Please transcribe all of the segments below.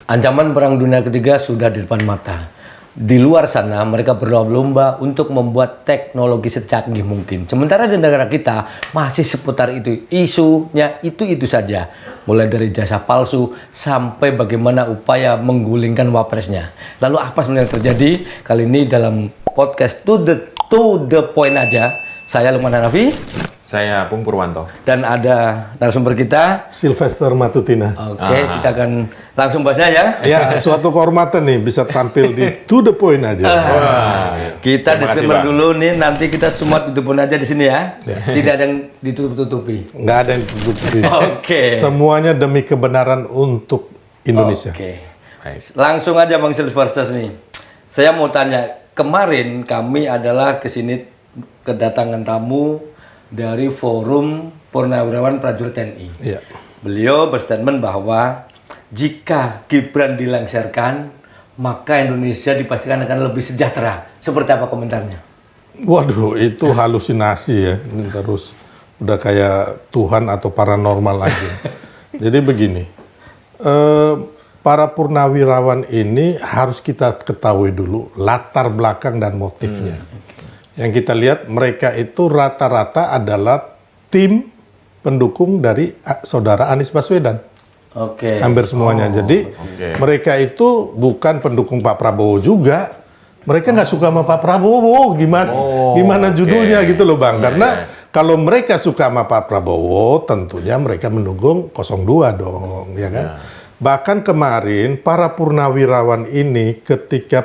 Ancaman Perang Dunia Ketiga sudah di depan mata. Di luar sana mereka berlomba-lomba untuk membuat teknologi secanggih mungkin. Sementara di negara kita masih seputar itu. Isunya itu saja. Mulai dari jasa palsu sampai bagaimana upaya menggulingkan wapresnya. Lalu apa sebenarnya yang terjadi? Kali ini dalam podcast To The Point aja. Saya Lukman Hanafi. Saya Pung Purwanto. Dan ada narasumber kita Sylvester Matutina. Oke, kita akan langsung bahasnya ya. Ya, suatu kehormatan nih bisa tampil di To The Point aja. Kita disclaimer dulu nih, nanti kita semua To The Point aja di sini ya. Tidak ada yang ditutup-tutupi. Nggak ada yang tutup-tutupi. Oke. Semuanya demi kebenaran untuk Indonesia. Oke. Langsung aja Bang Sylvester nih. Saya mau tanya, kemarin kami adalah kesini kedatangan tamu dari Forum Purnawirawan Prajurit TNI. Iya. Beliau berstatement bahwa jika Gibran dilengsarkan, maka Indonesia dipastikan akan lebih sejahtera. Seperti apa komentarnya? Waduh, itu halusinasi ya. Ini terus udah kayak Tuhan atau paranormal lagi. Jadi begini, para purnawirawan ini harus kita ketahui dulu latar belakang dan motifnya. Yang kita lihat mereka itu rata-rata adalah tim pendukung dari saudara Anies Baswedan. Oke. Hampir semuanya. Jadi mereka itu bukan pendukung Pak Prabowo juga. Mereka nggak suka sama Pak Prabowo. Gimana judulnya gitu loh Bang. Karena kalau mereka suka sama Pak Prabowo, tentunya mereka mendukung 02 dong, ya kan? Bahkan kemarin para purnawirawan ini ketika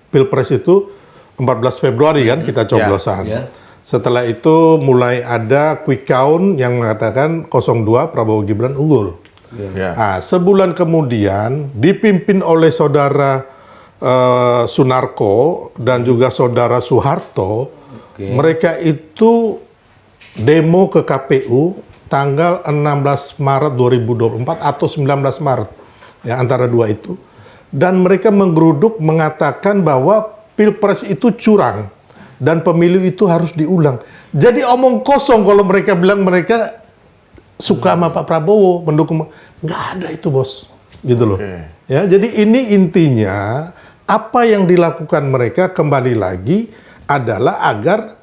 Pilpres itu 14 Februari kan kita coblosan. Setelah itu mulai ada quick count yang mengatakan 02 Prabowo Gibran unggul. Nah, sebulan kemudian dipimpin oleh saudara Sunarko dan juga saudara Soeharto, mereka itu demo ke KPU tanggal 16 Maret 2024 atau 19 Maret. Ya, antara dua itu. Dan mereka menggeruduk mengatakan bahwa Pilpres itu curang dan pemilu itu harus diulang. Jadi omong kosong kalau mereka bilang mereka suka sama Pak Prabowo, mendukung. Nggak ada itu bos, gitu loh. Ya, jadi ini intinya apa yang dilakukan mereka kembali lagi adalah agar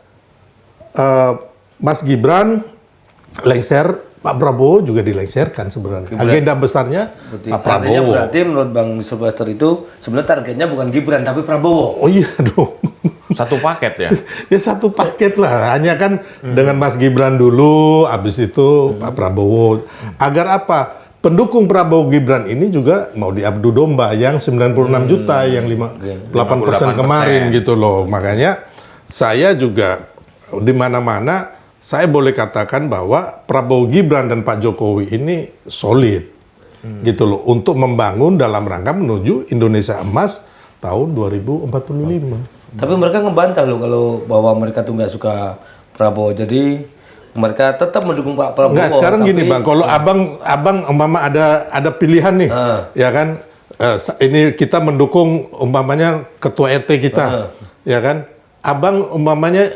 Mas Gibran lengser, Pak Prabowo juga dilengserkan sebenarnya. Agenda besarnya Pak Prabowo. Berarti menurut Bang Sylvester itu sebenarnya targetnya bukan Gibran tapi Prabowo. Oh iya dong. Satu paket ya? Ya satu paket lah. Hanya kan dengan Mas Gibran dulu, habis itu Pak Prabowo. Agar apa? Pendukung Prabowo Gibran ini juga mau diabdu domba yang 96 juta, yang 8% kemarin gitu loh. Makanya saya juga di mana-mana saya boleh katakan bahwa Prabowo Gibran dan Pak Jokowi ini solid, gitu loh, untuk membangun dalam rangka menuju Indonesia Emas tahun 2045. Tapi mereka ngebantah loh kalau bahwa mereka tuh nggak suka Prabowo, jadi mereka tetap mendukung Pak Prabowo. Enggak, sekarang gini Bang, kalau abang umpama ada pilihan nih, ya kan, ini kita mendukung umpamanya ketua RT kita, ya kan, abang umpamanya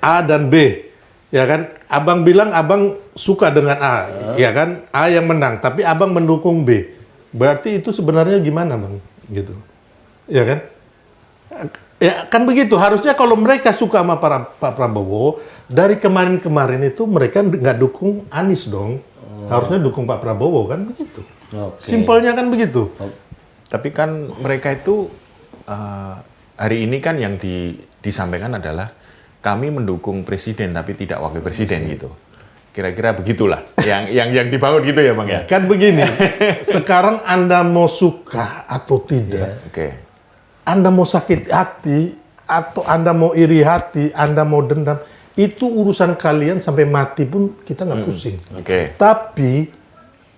A dan B. Ya kan, abang bilang abang suka dengan A, ya kan, A yang menang, tapi abang mendukung B. Berarti itu sebenarnya gimana Bang? Gitu. Ya kan? Ya kan begitu, harusnya kalau mereka suka sama Pak Prabowo, dari kemarin-kemarin itu mereka nggak dukung Anies dong. Harusnya dukung Pak Prabowo, kan begitu. Simpelnya kan begitu. Tapi kan mereka itu, hari ini kan yang disampaikan adalah kami mendukung presiden tapi tidak wakil presiden gitu. Kira-kira begitulah yang dibangun gitu ya Bang ya. Kan begini. Sekarang Anda mau suka atau tidak. Anda mau sakit hati atau Anda mau iri hati, Anda mau dendam, itu urusan kalian sampai mati pun kita nggak pusing. Tapi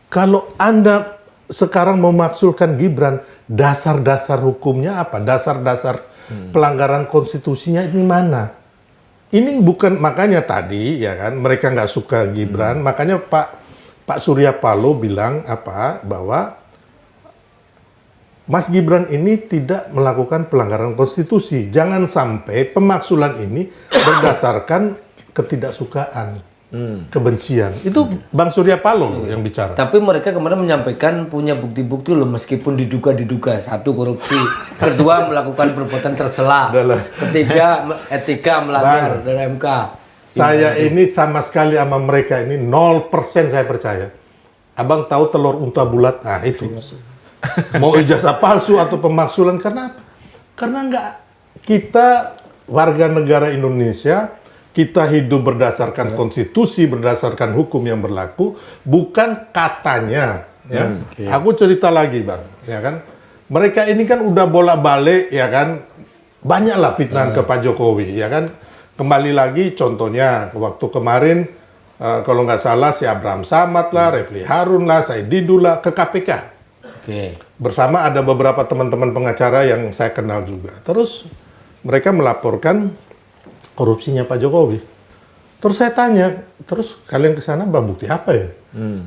kalau Anda sekarang memaksulkan Gibran, dasar-dasar hukumnya apa? Dasar-dasar pelanggaran konstitusinya ini mana? Ini bukan, makanya tadi ya kan mereka nggak suka Gibran, makanya Pak Surya Paloh bilang apa, bahwa Mas Gibran ini tidak melakukan pelanggaran konstitusi. Jangan sampai pemaksulan ini berdasarkan ketidaksukaan. kebencian. Itu Bang Surya Paloh yang bicara. Tapi mereka kemarin menyampaikan punya bukti-bukti loh, meskipun diduga-diduga. Satu, korupsi. Kedua, melakukan perbuatan tercela. Ketiga, etika melanggar dari MK. Saya ini sama sekali sama mereka ini 0% saya percaya. Abang tahu telur unta bulat? Nah itu. Mau ijazah palsu atau pemaksulan, karena apa? Karena kita warga negara Indonesia, kita hidup berdasarkan konstitusi, berdasarkan hukum yang berlaku, bukan katanya. Ya. Aku cerita lagi, Bang, ya kan? Mereka ini kan udah bolak-balik, ya kan? Banyaklah fitnah ke Pak Jokowi, ya kan? Kembali lagi, contohnya waktu kemarin, kalau nggak salah si Abraham Samad lah, Refli Harun lah, Said Didu lah ke KPK. Bersama ada beberapa teman-teman pengacara yang saya kenal juga. Terus mereka melaporkan korupsinya Pak Jokowi. Terus saya tanya, terus kalian ke sana bawa bukti apa ya?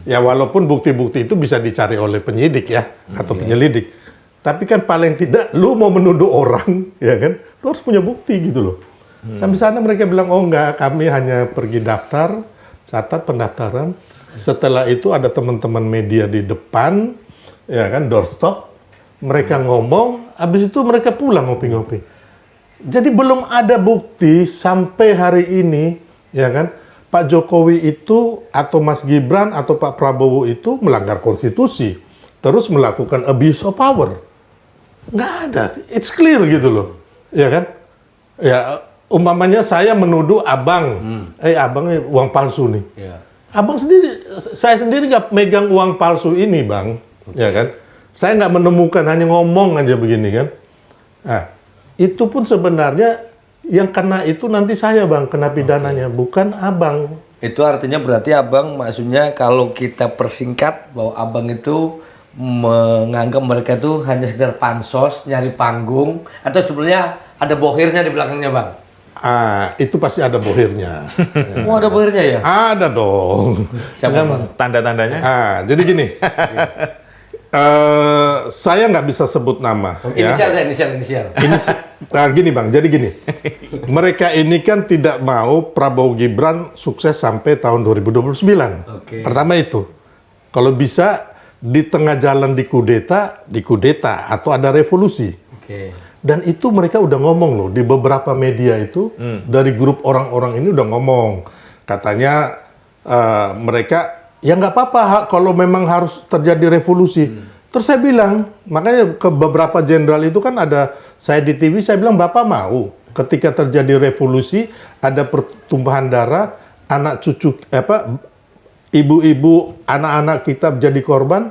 Ya walaupun bukti-bukti itu bisa dicari oleh penyidik ya, atau penyelidik. Tapi kan paling tidak, lu mau menuduh orang, ya kan? Lu harus punya bukti gitu loh. Sampai sana mereka bilang, oh enggak, kami hanya pergi daftar, catat pendaftaran. Setelah itu ada teman-teman media di depan, ya kan, doorstop. Mereka ngomong, habis itu mereka pulang ngopi-ngopi. Jadi belum ada bukti sampai hari ini, ya kan, Pak Jokowi itu atau Mas Gibran atau Pak Prabowo itu melanggar konstitusi, terus melakukan abuse of power. Nggak ada, it's clear gitu loh, ya kan? Ya, umpamanya saya menuduh abang, abang ini uang palsu nih. Abang sendiri, saya sendiri nggak megang uang palsu ini, Bang, ya kan? Saya nggak menemukan, hanya ngomong aja begini kan. Nah, itu pun sebenarnya yang kena itu nanti saya, Bang, kena pidananya, bukan abang. Itu artinya berarti abang, maksudnya kalau kita persingkat bahwa abang itu menganggap mereka itu hanya sekedar pansos, nyari panggung, atau sebenarnya ada bohirnya di belakangnya, Bang? Itu pasti ada bohirnya. Oh, ada bohirnya ya? Ada dong. Siapa, Bang? Tanda-tandanya? Jadi gini, saya nggak bisa sebut nama. Inisial. Gini Bang, jadi gini, mereka ini kan tidak mau Prabowo Gibran sukses sampai tahun 2029. Pertama itu, kalau bisa di tengah jalan dikudeta atau ada revolusi. Dan itu mereka udah ngomong loh, di beberapa media itu, dari grup orang-orang ini udah ngomong. Katanya mereka, ya nggak apa-apa kalau memang harus terjadi revolusi. Terus saya bilang, makanya ke beberapa jenderal itu kan ada, saya di TV, saya bilang, Bapak mau ketika terjadi revolusi, ada pertumpahan darah, anak cucu, ibu-ibu, anak-anak kita jadi korban,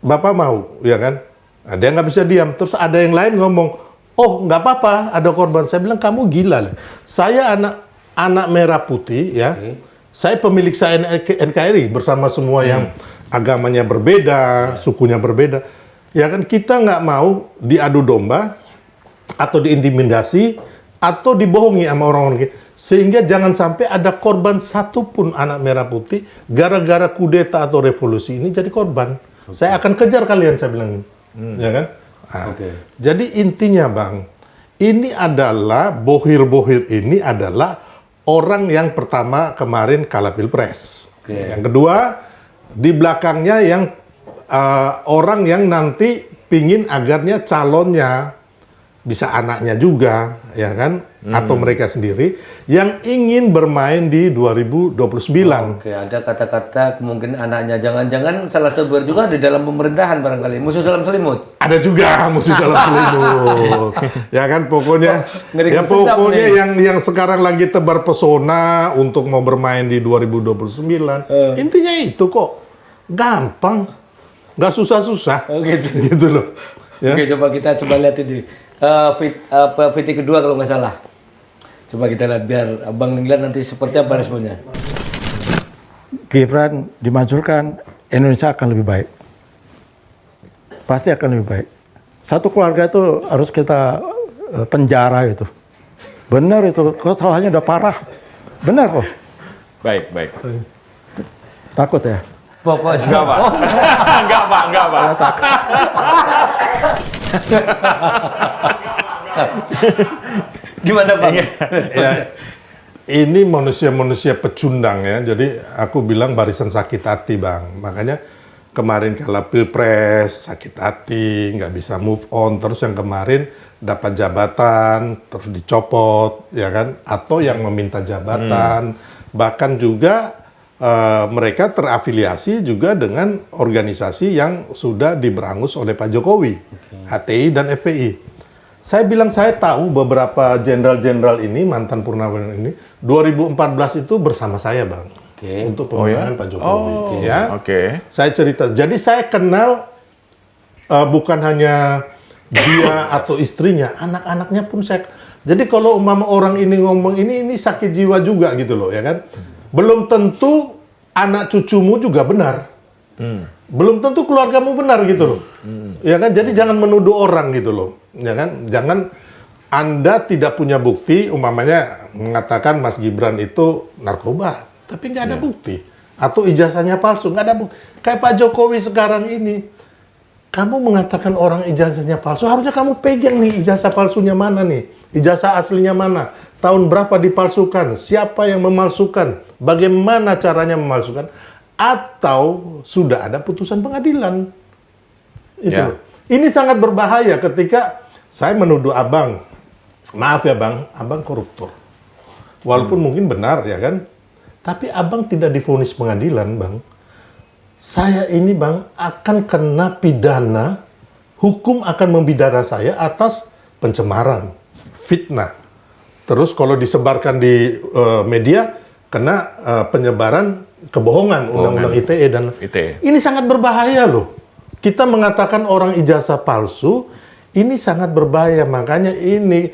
Bapak mau, ya kan? Nah, dia nggak bisa diam. Terus ada yang lain ngomong, oh nggak apa-apa, ada korban. Saya bilang, kamu gila lah. Saya anak merah putih, ya. Saya pemilik saya NKRI bersama semua yang agamanya berbeda, sukunya berbeda. Ya kan, kita nggak mau diadu domba, atau diintimidasi, atau dibohongi sama orang-orang kita. Sehingga jangan sampai ada korban satupun anak merah putih, gara-gara kudeta atau revolusi ini jadi korban. Saya akan kejar kalian, saya bilang. Ya kan? Jadi intinya, Bang, ini adalah, bohir-bohir ini adalah orang yang pertama kemarin kalah pilpres. Yang kedua, di belakangnya yang orang yang nanti pingin agarnya calonnya bisa anaknya juga, ya kan? Atau mereka sendiri yang ingin bermain di 2029. Ada kata-kata kemungkinan anaknya, jangan-jangan salah satu juga di dalam pemerintahan barangkali, musuh dalam selimut. Ada juga musuh dalam selimut. Ya kan, pokoknya yang sekarang lagi tebar pesona untuk mau bermain di 2029. Intinya itu kok. Gampang. Nggak susah-susah. Gitu loh. Ya. Coba kita lihat ini. VT kedua kalau nggak salah. Coba kita lihat biar Abang lihat nanti seperti apa responnya. Gibran dimajukan, Indonesia akan lebih baik. Pasti akan lebih baik. Satu keluarga itu harus kita penjara itu. Benar itu, kesalahannya udah parah. Benar kok. Baik. Takut ya? Pokoknya. Enggak, Pak. Gimana, Bang? ini manusia-manusia pecundang ya. Jadi aku bilang barisan sakit hati, Bang. Makanya kemarin kala Pilpres sakit hati, nggak bisa move on. Terus yang kemarin dapat jabatan, terus dicopot, ya kan? Atau yang meminta jabatan. Bahkan juga mereka terafiliasi juga dengan organisasi yang sudah diberangus oleh Pak Jokowi, HTI dan FPI. Saya bilang saya tahu beberapa jenderal-jenderal ini, mantan purnawirawan ini, 2014 itu bersama saya, Bang. Untuk pemenangan Pak Jokowi. Saya cerita. Jadi saya kenal bukan hanya dia atau istrinya, anak-anaknya pun saya. Jadi kalau umpama orang ini ngomong ini sakit jiwa juga gitu loh, ya kan? Belum tentu anak cucumu juga benar. Belum tentu keluargamu benar gitu loh. Ya kan? Jadi jangan menuduh orang gitu loh. Ya kan? Jangan Anda tidak punya bukti, umpamanya mengatakan Mas Gibran itu narkoba, tapi nggak ada bukti. Atau ijazahnya palsu, nggak ada bukti. Kayak Pak Jokowi sekarang ini, kamu mengatakan orang ijazahnya palsu, harusnya kamu pegang nih ijazah palsunya mana nih, ijazah aslinya mana, tahun berapa dipalsukan, siapa yang memalsukan, bagaimana caranya memalsukan, atau sudah ada putusan pengadilan. Itu. Ini sangat berbahaya ketika saya menuduh abang, maaf ya bang, abang koruptor. Walaupun mungkin benar ya kan, tapi abang tidak divonis pengadilan bang. Saya ini bang akan kena pidana, hukum akan membidana saya atas pencemaran, fitnah. Terus kalau disebarkan di media, kena penyebaran kebohongan, undang-undang ITE dan ITE. Ini sangat berbahaya loh. Kita mengatakan orang ijazah palsu, ini sangat berbahaya. Makanya ini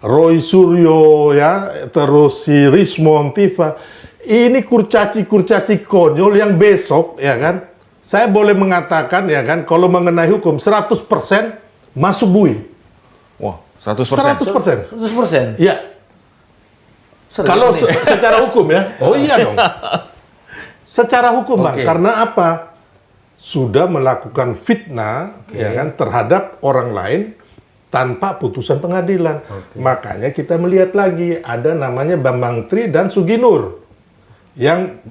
Roy Suryo ya, terus si Rismon Tifa, ini kurcaci konyol yang besok ya kan, saya boleh mengatakan ya kan, kalau mengenai hukum 100% masuk bui. Wah, 100%. 100%. Ya. Kalau secara hukum ya. Oh iya dong. Secara hukum Bang, karena apa? Sudah melakukan fitnah ya kan terhadap orang lain tanpa putusan pengadilan. Makanya kita melihat lagi ada namanya Bambang Tri dan Suginur. Yang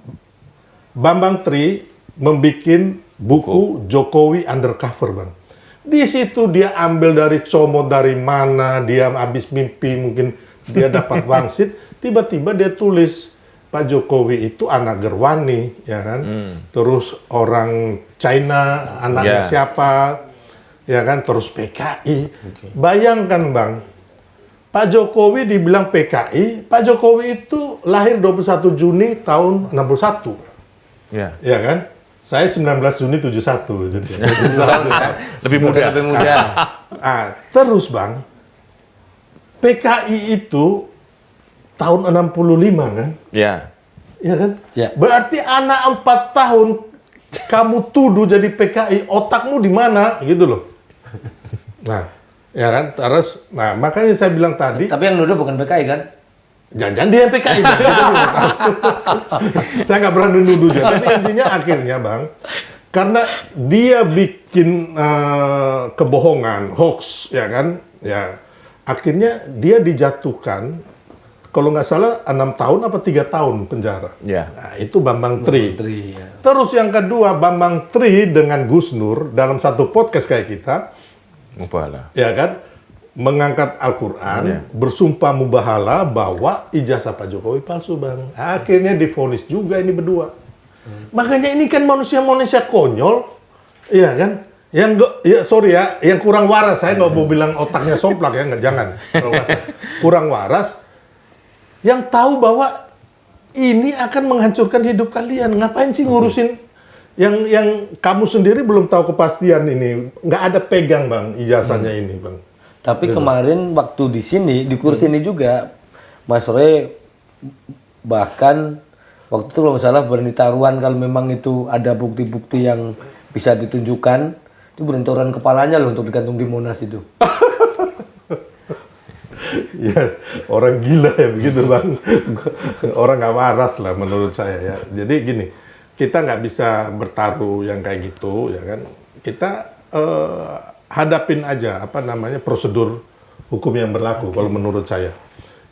Bambang Tri membuat buku Jokowi Undercover, Bang. Di situ dia ambil dari comot dari mana, dia habis mimpi mungkin dia dapat wangsit, tiba-tiba dia tulis Pak Jokowi itu anak Gerwani, ya kan? Terus orang China, anaknya siapa, ya kan? Terus PKI. Bayangkan, Bang, Pak Jokowi dibilang PKI, Pak Jokowi itu lahir 21 Juni tahun 61. Ya. Ya kan? Saya 19 Juni 71, jadi lebih muda. Terus Bang, PKI itu tahun 65 kan? Ya. Ya kan? Ya. Berarti anak 4 tahun kamu tuduh jadi PKI, otakmu di mana? Gitu loh. Nah, ya kan? Terus, nah makanya saya bilang tadi. Tapi yang nuduh bukan PKI kan? Jangan dia yang PKI. Saya nggak berani nuduh dia. Tapi intinya akhirnya Bang, karena dia bikin kebohongan, hoax, ya kan? Ya, akhirnya dia dijatuhkan, kalau nggak salah 6 tahun apa 3 tahun penjara. Ya. Nah, itu Bambang Tri. Ya. Terus yang kedua, Bambang Tri dengan Gus Nur dalam satu podcast kayak kita, Mubahala. ya kan, mengangkat Al-Quran, bersumpah mubahala bahwa ijazah Pak Jokowi palsu, Bang. Akhirnya divonis juga ini berdua. Makanya ini kan manusia-manusia konyol, iya kan? Yang kurang waras, saya nggak mau bilang otaknya somplak ya, nggak, jangan. Kurang waras, yang tahu bahwa ini akan menghancurkan hidup kalian. Ngapain sih ngurusin yang kamu sendiri belum tahu kepastian ini? Nggak ada pegang, Bang, ijazahnya ini, Bang. Tapi kemarin waktu di sini, di kursi ini juga, Mas Roy bahkan waktu itu kalau nggak salah berani taruhan kalau memang itu ada bukti-bukti yang bisa ditunjukkan, itu berani taruhan kepalanya loh untuk digantung di Monas itu. Ya, orang gila ya begitu Bang. Orang nggak waras lah menurut saya ya. Jadi gini, kita nggak bisa bertaruh yang kayak gitu ya kan. Kita hadapin aja prosedur hukum yang berlaku kalau menurut saya.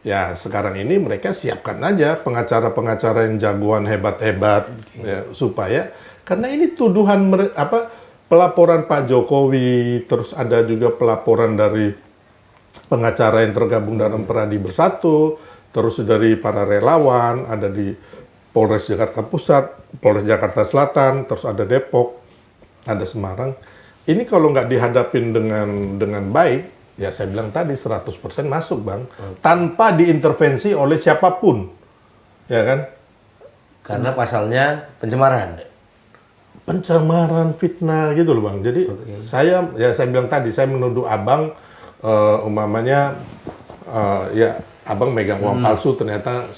Ya sekarang ini mereka siapkan aja pengacara-pengacara yang jagoan hebat-hebat ya, supaya karena ini tuduhan pelaporan Pak Jokowi, terus ada juga pelaporan dari pengacara yang tergabung dalam Peradi Bersatu, terus dari para relawan, ada di Polres Jakarta Pusat, Polres Jakarta Selatan, terus ada Depok, ada Semarang. Ini kalau nggak dihadapin dengan baik, ya saya bilang tadi 100% masuk Bang, tanpa diintervensi oleh siapapun, ya kan? Karena pasalnya pencemaran. Pencemaran, fitnah gitu loh Bang. Jadi saya bilang tadi, saya menuduh Abang umpamanya ya Abang megang uang palsu, ternyata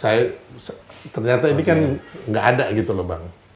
ini kan nggak ada gitu loh Bang.